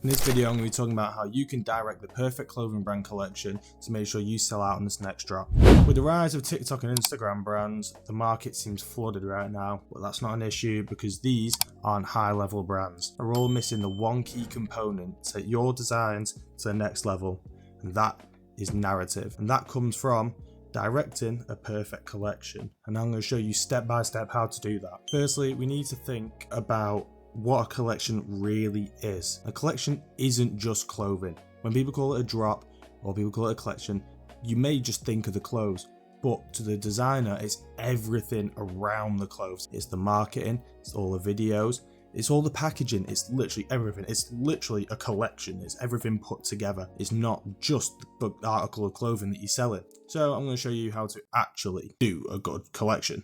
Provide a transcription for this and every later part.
In this video, I'm going to be talking about how you can direct the perfect clothing brand collection to make sure you sell out on this next drop. With the rise of TikTok and Instagram brands, the market seems flooded right now, but that's not an issue because these aren't high-level brands. They're all missing the one key component to take your designs to the next level, and that is narrative. And that comes from directing a perfect collection. And I'm going to show you step by step how to do that. Firstly, we need to think about what a collection really is. A collection isn't just clothing. When people call it a drop or people call it a collection, you may just think of the clothes, but to the designer, it's everything around the clothes. It's the marketing, it's all the videos, it's all the packaging, it's literally everything. It's literally a collection, it's everything put together. It's not just the article of clothing that you're selling. So I'm going to show you how to actually do a good collection.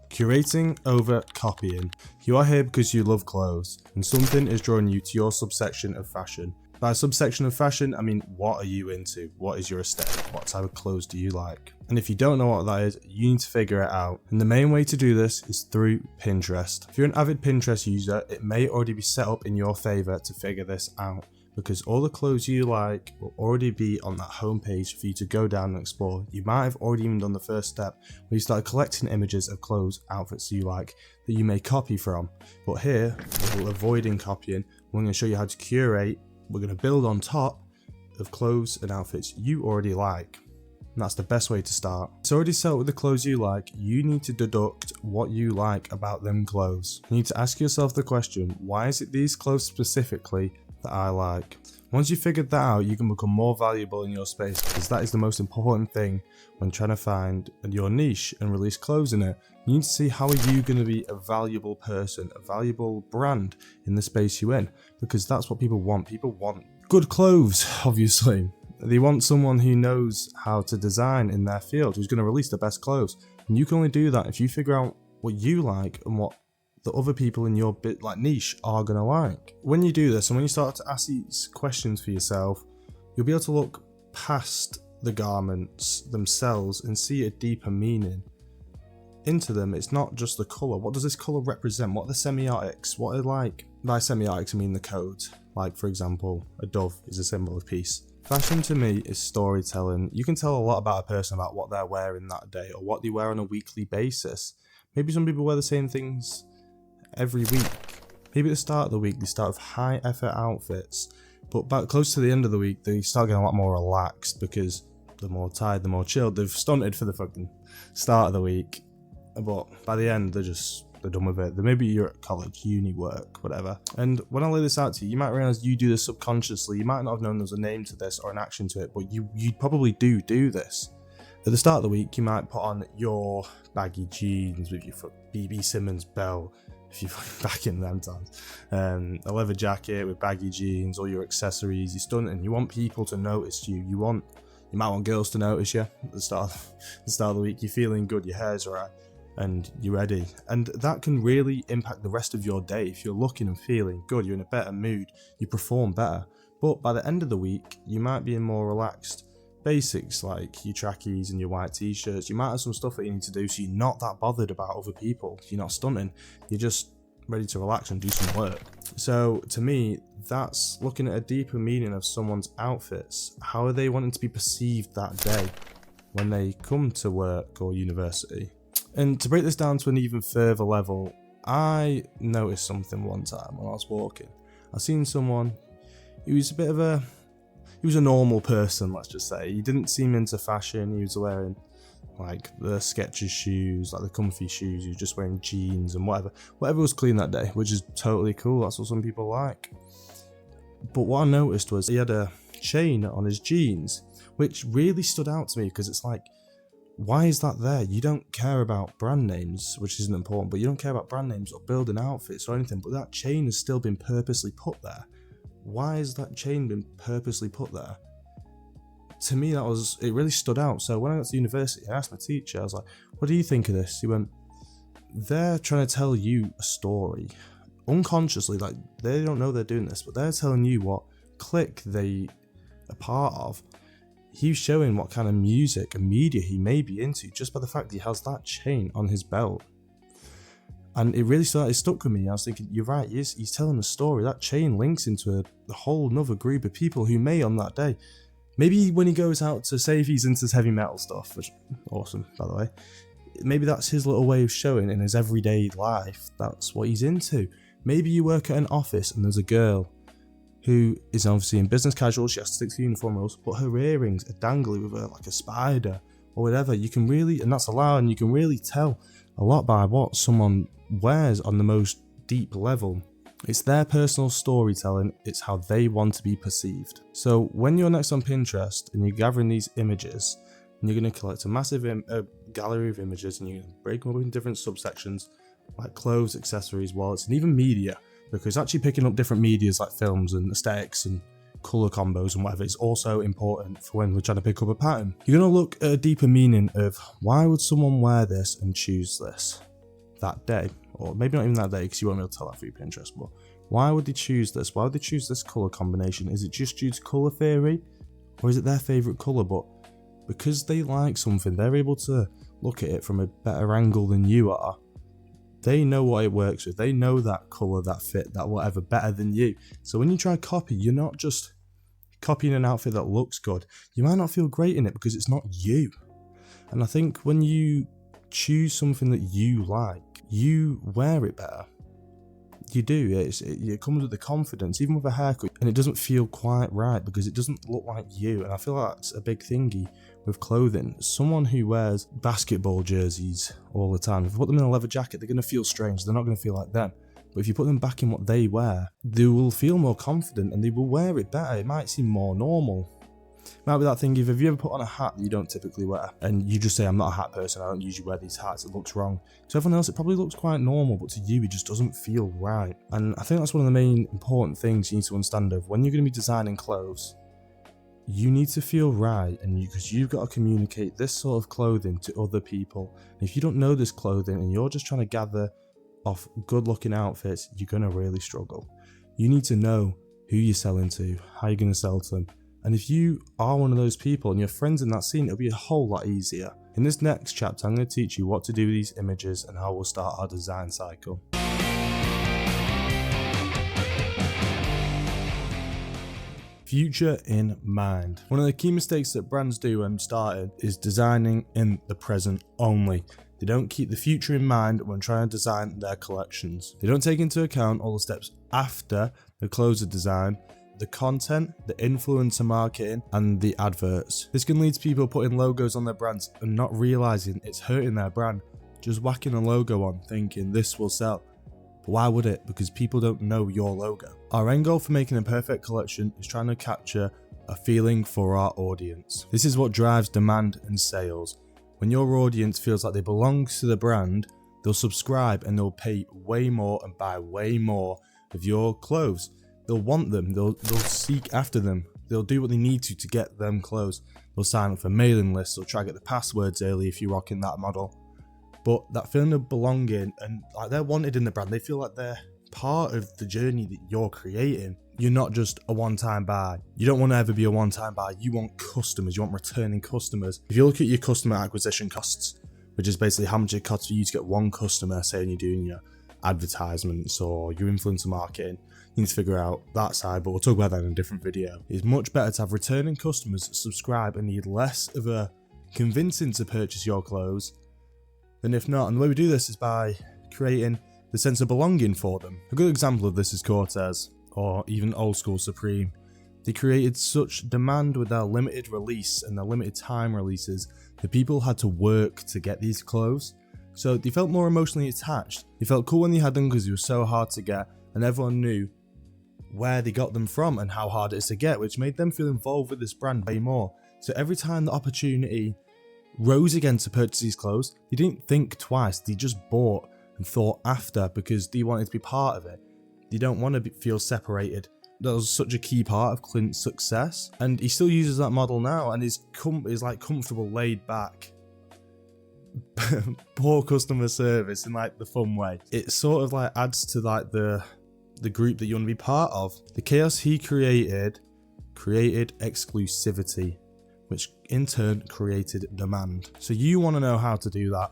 Curating over copying. You are here because you love clothes, and something is drawing you to your subsection of fashion. By subsection of fashion, I mean, what are you into? What is your aesthetic? What type of clothes do you like? And if you don't know what that is, you need to figure it out. And the main way to do this is through Pinterest. If you're an avid Pinterest user, it may already be set up in your favor to figure this out, because all the clothes you like will already be on that homepage for you to go down and explore. You might have already even done the first step where you start collecting images of clothes, outfits you like that you may copy from. But here, we're avoiding copying. We're going to show you how to curate. We're going to build on top of clothes and outfits you already like. And that's the best way to start. It's already set up with the clothes you like. You need to deduct what you like about them clothes. You need to ask yourself the question, why is it these clothes specifically that I like? Once you've figured that out, you can become more valuable in your space, because that is the most important thing when trying to find your niche and release clothes in it. You need to see how are you going to be a valuable person, a valuable brand in the space you're in, because that's what people want. People want good clothes, obviously. They want someone who knows how to design in their field, who's going to release the best clothes. And you can only do that if you figure out what you like and what the other people in your niche are going to like. When you do this and when you start to ask these questions for yourself, you'll be able to look past the garments themselves and see a deeper meaning into them. It's not just the colour. What does this colour represent? What are the semiotics? What are, like, by semiotics I mean the codes. Like, for example, a dove is a symbol of peace. Fashion to me is storytelling. You can tell a lot about a person about what they're wearing that day or what they wear on a weekly basis. Maybe some people wear the same things every week. Maybe at the start of the week they start with high effort outfits, but back close to the end of the week they start getting a lot more relaxed because they're more tired, they're more chilled, they've stunted for the fucking start of the week, but by the end they're done with it. Maybe you're at college, uni, work, whatever. And when I lay this out to you, you might realize you do this subconsciously. You might not have known there was a name to this or an action to it, but you probably do this. At the start of the week you might put on your baggy jeans with your BB Simmons belt, if you're back in them times, a leather jacket with baggy jeans, all your accessories, you're stunting. You want people to notice you. You might want girls to notice you at the start of the week. You're feeling good, your hair's right, and you're ready. And that can really impact the rest of your day. If you're looking and feeling good, you're in a better mood, you perform better. But by the end of the week, you might be in more relaxed basics like your trackies and your white t-shirts. You might have some stuff that you need to do so you're not that bothered about other people. You're not stunting. You're just ready to relax and do some work. So to me, that's looking at a deeper meaning of someone's outfits. How are they wanting to be perceived that day when they come to work or university? And to break this down to an even further level, I noticed something one time when I was walking. I seen someone who was he was a normal person, let's just say. He didn't seem into fashion. He was wearing like the Skechers shoes, like the comfy shoes. He was just wearing jeans and whatever was clean that day, which is totally cool. That's what some people like. But what I noticed was he had a chain on his jeans, which really stood out to me, because it's like, why is that there? You don't care about brand names, which isn't important, but you don't care about brand names or building outfits or anything, but that chain has still been purposely put there. Why has that chain been purposely put there? To me, it really stood out. So when I got to university, I asked my teacher, I was like, what do you think of this? He went, they're trying to tell you a story. Unconsciously, like, they don't know they're doing this, but they're telling you what clique they are part of. He's showing what kind of music and media he may be into just by the fact he has that chain on his belt. And it really stuck with me. I was thinking, you're right, he's telling a story. That chain links into a whole nother group of people who may on that day. Maybe when he goes out to say if he's into this heavy metal stuff, which awesome, by the way. Maybe that's his little way of showing in his everyday life. That's what he's into. Maybe you work at an office and there's a girl who is obviously in business casual. She has to stick to the uniform rules, but her earrings are dangly with her like a spider or whatever. You can really, and that's allowed, and you can really tell a lot by what someone wears on the most deep level. It's their personal storytelling, it's how they want to be perceived. So when you're next on Pinterest and you're gathering these images, and you're going to collect a massive gallery of images, and you're going to break them up in different subsections like clothes, accessories, wallets, and even media, because actually picking up different medias like films and aesthetics and colour combos and whatever is also important for when we're trying to pick up a pattern. You're going to look at a deeper meaning of why would someone wear this and choose this that day, or maybe not even that day because you won't be able to tell that through Pinterest, but why would they choose this? Why would they choose this colour combination? Is it just due to colour theory, or is it their favourite colour? But because they like something, they're able to look at it from a better angle than you are. They know what it works with. They know that colour, that fit, that whatever better than you. So when you try to copy, you're not just copying an outfit that looks good. You might not feel great in it because it's not you. And I think when you choose something that you like, you wear it better. You do. It comes with the confidence, even with a haircut, and it doesn't feel quite right because it doesn't look like you. And I feel like that's a big thingy with clothing. Someone who wears basketball jerseys all the time, if you put them in a leather jacket, they're going to feel strange. They're not going to feel like them. But if you put them back in what they wear, they will feel more confident and they will wear it better. It might seem more normal. It might be that thing, if you ever put on a hat that you don't typically wear, and you just say, I'm not a hat person, I don't usually wear these hats, it looks wrong. To everyone else, it probably looks quite normal, but to you, it just doesn't feel right. And I think that's one of the main important things you need to understand of when you're going to be designing clothes. You need to feel right, and because you've got to communicate this sort of clothing to other people. And if you don't know this clothing and you're just trying to gather off good looking outfits, you're going to really struggle. You need to know who you're selling to, how you're going to sell to them. And if you are one of those people and you're friends in that scene, it'll be a whole lot easier. In this next chapter, I'm going to teach you what to do with these images and how we'll start our design cycle. Future in mind. One of the key mistakes that brands do when starting is designing in the present only. They don't keep the future in mind when trying to design their collections. They don't take into account all the steps after the clothes are designed, the content, the influencer marketing, and the adverts. This can lead to people putting logos on their brands and not realizing it's hurting their brand. Just whacking a logo on, thinking this will sell. But why would it? Because people don't know your logo. Our end goal for making a perfect collection is trying to capture a feeling for our audience. This is what drives demand and sales. When your audience feels like they belong to the brand, they'll subscribe and they'll pay way more and buy way more of your clothes. They'll want them, they'll seek after them, they'll do what they need to get them clothes. They'll sign up for mailing lists, they'll try to get the passwords early if you're rocking that model. But that feeling of belonging, and like they're wanted in the brand, they feel like they're part of the journey that you're creating. You're not just a one-time buy. You don't want to ever be a one-time buy. You want customers, you want returning customers. If you look at your customer acquisition costs, which is basically how much it costs for you to get one customer, say when you're doing your advertisements or your influencer marketing, you need to figure out that side, but we'll talk about that in a different video. It's much better to have returning customers that subscribe and need less of a convincing to purchase your clothes than if not. And the way we do this is by creating the sense of belonging for them. A good example of this is Cortez, or even old school Supreme. They created such demand with their limited release and their limited time releases that people had to work to get these clothes. So they felt more emotionally attached. They felt cool when they had them because they were so hard to get, and everyone knew where they got them from and how hard it is to get, which made them feel involved with this brand way more. So every time the opportunity rose again to purchase these clothes, they didn't think twice, they just bought and thought after because they wanted to be part of it. They don't want to feel separated. That was such a key part of Clint's success, and he still uses that model now and is like comfortable, laid back, poor customer service in like the fun way. It sort of like adds to like the group that you want to be part of. The chaos he created exclusivity, which in turn created demand. So you want to know how to do that?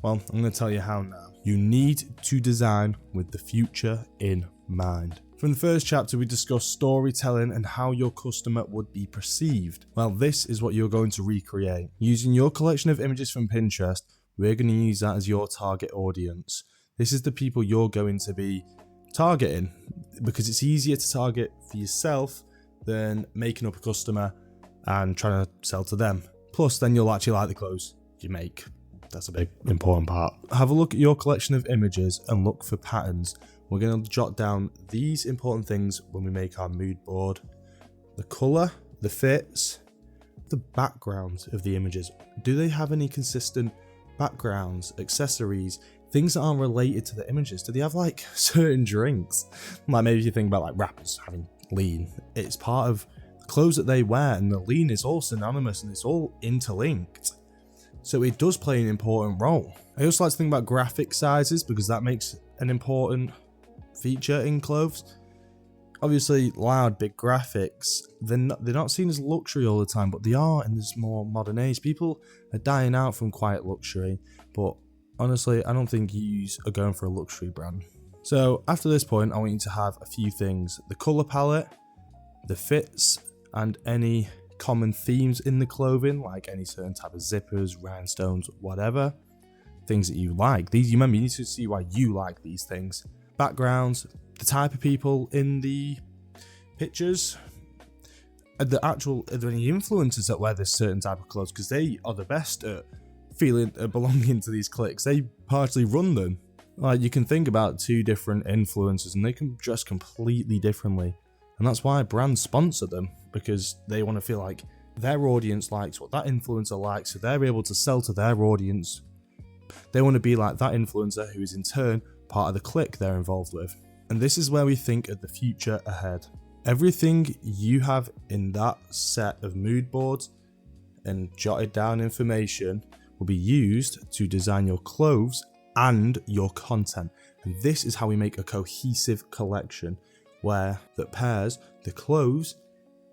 Well, I'm going to tell you how now. You need to design with the future in mind. From the first chapter, we discussed storytelling and how your customer would be perceived. Well, this is what you're going to recreate. Using your collection of images from Pinterest, we're going to use that as your target audience. This is the people you're going to be targeting, because it's easier to target for yourself than making up a customer and trying to sell to them. Plus, then you'll actually like the clothes you make. That's a big important part. Have a look at your collection of images and look for patterns. We're going to jot down these important things when we make our mood board: the color, the fits, the backgrounds of the images. Do they have any consistent backgrounds, accessories, things that aren't related to the images? Do they have like certain drinks? Like maybe if you think about like rappers having lean, it's part of the clothes that they wear, and the lean is all synonymous and it's all interlinked. So it does play an important role. I also like to think about graphic sizes, because that makes an important feature in clothes. Obviously, loud, big graphics, they're not seen as luxury all the time, but they are in this more modern age. People are dying out from quiet luxury, but honestly, I don't think you are going for a luxury brand. So after this point, I want you to have a few things: the color palette, the fits, and any common themes in the clothing, like any certain type of zippers, rhinestones, whatever, things that you like. These, you remember, you need to see why you like these things. Backgrounds, the type of people in the pictures, are there any influencers that wear this certain type of clothes, because they are the best at belonging to these cliques. They partially run them. Like, you can think about two different influencers and they can dress completely differently, and that's why brands sponsor them, because they want to feel like their audience likes what that influencer likes, so they're able to sell to their audience. They want to be like that influencer, who is in turn part of the clique they're involved with. And this is where we think of the future ahead. Everything you have in that set of mood boards and jotted down information will be used to design your clothes and your content. And this is how we make a cohesive collection, where that pairs the clothes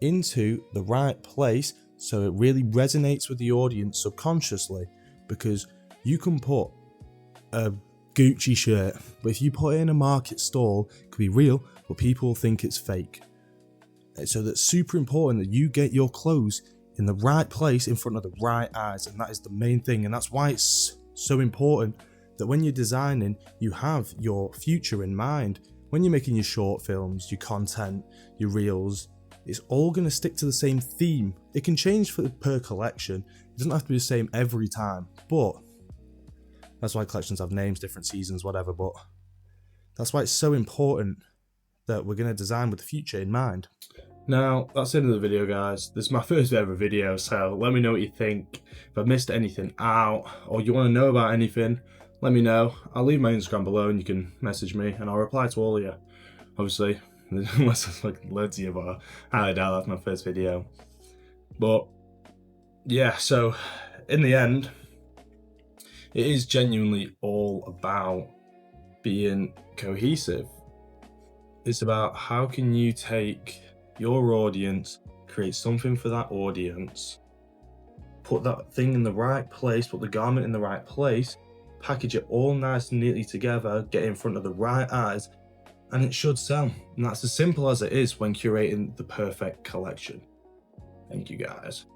into the right place, so it really resonates with the audience subconsciously. Because you can put a Gucci shirt, but if you put it in a market stall, it could be real, but people think it's fake. So that's super important that you get your clothes in the right place, in front of the right eyes, and that is the main thing. And that's why it's so important that when you're designing, you have your future in mind. When you're making your short films, your content, your reels, it's all going to stick to the same theme. It can change per collection. It doesn't have to be the same every time, but that's why collections have names, different seasons, whatever. But that's why it's so important that we're going to design with the future in mind. Now, that's the end of the video, guys. This is my first ever video, so let me know what you think. If I missed anything out, or you want to know about anything, let me know. I'll leave my Instagram below and you can message me and I'll reply to all of you. Obviously, unless there's like loads of you, but I highly doubt that's my first video. But yeah, so in the end, it is genuinely all about being cohesive. It's about how can you take your audience, create something for that audience, put that thing in the right place, put the garment in the right place, package it all nice and neatly together, get it in front of the right eyes, and it should sell. And that's as simple as it is when curating the perfect collection. Thank you, guys.